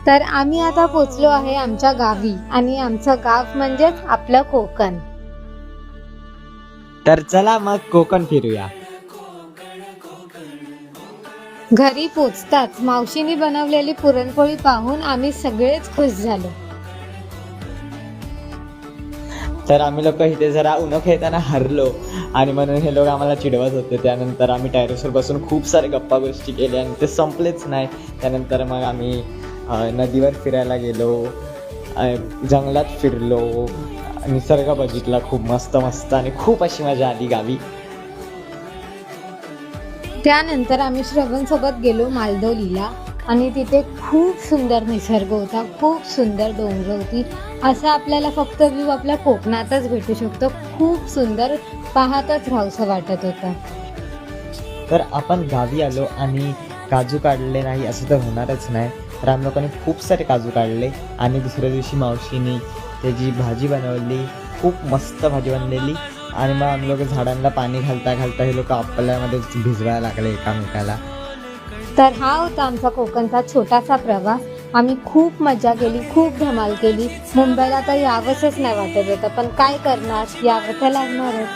तर आम्ही आता पोचलो आहे आमच्या गावी आणि आमचं गाव म्हणजेच आपलं कोकण. तर चला मग कोकण फिरूया. घरी पोचताच मावशीने बनवलेली पुरणपोळी पाहून आम्ही सगळेच खुश झालो. तर आम्ही लोक इथे जरा उन्ह खेळताना हरलो आणि म्हणून हे लोक आम्हाला चिडवत होते. त्यानंतर आम्ही टेरेसवर बसून खूप सारे गप्पा गोष्टी केल्या आणि ते संपलेच नाही. त्यानंतर मग आम्ही नदीवर फिरायला गेलो, जंगलात फिरलो, निसर्ग बघितला खूप मस्त मस्त आणि खूप अशी मजा आली गावी. त्यानंतर आम्ही श्रवण सोबत गेलो मालदोलीला आणि तिथे खूप सुंदर निसर्ग होता, खूप सुंदर डोंगर होती. असं आपल्याला फक्त व्ह्यू आपल्या कोकणातच भेटू शकतो. खूप सुंदर, पाहतच राहावंसं वाटत होतं. तर आपण गावी आलो आणि काजू काढले नाही असं तर होणारच नाही. तर आम्ही लोकांनी खूप सारे काजू काढले आणि दुसऱ्या दिवशी मावशीने त्याची भाजी बनवली, खूप मस्त भाजी बनलेली. आणि मग आम्ही लोक झाडांना पाणी घालता घालता हे लोक आपल्यामध्ये भिजवायला लागले एकामेकाला. तर हा होता आमचा कोकणचा छोटासा प्रवास. आम्ही खूप मजा केली, खूप धमाल केली. मुंबईला तर यावंसच नाही वाटत होतं, पण काय करणार, यावं तर लागणारच.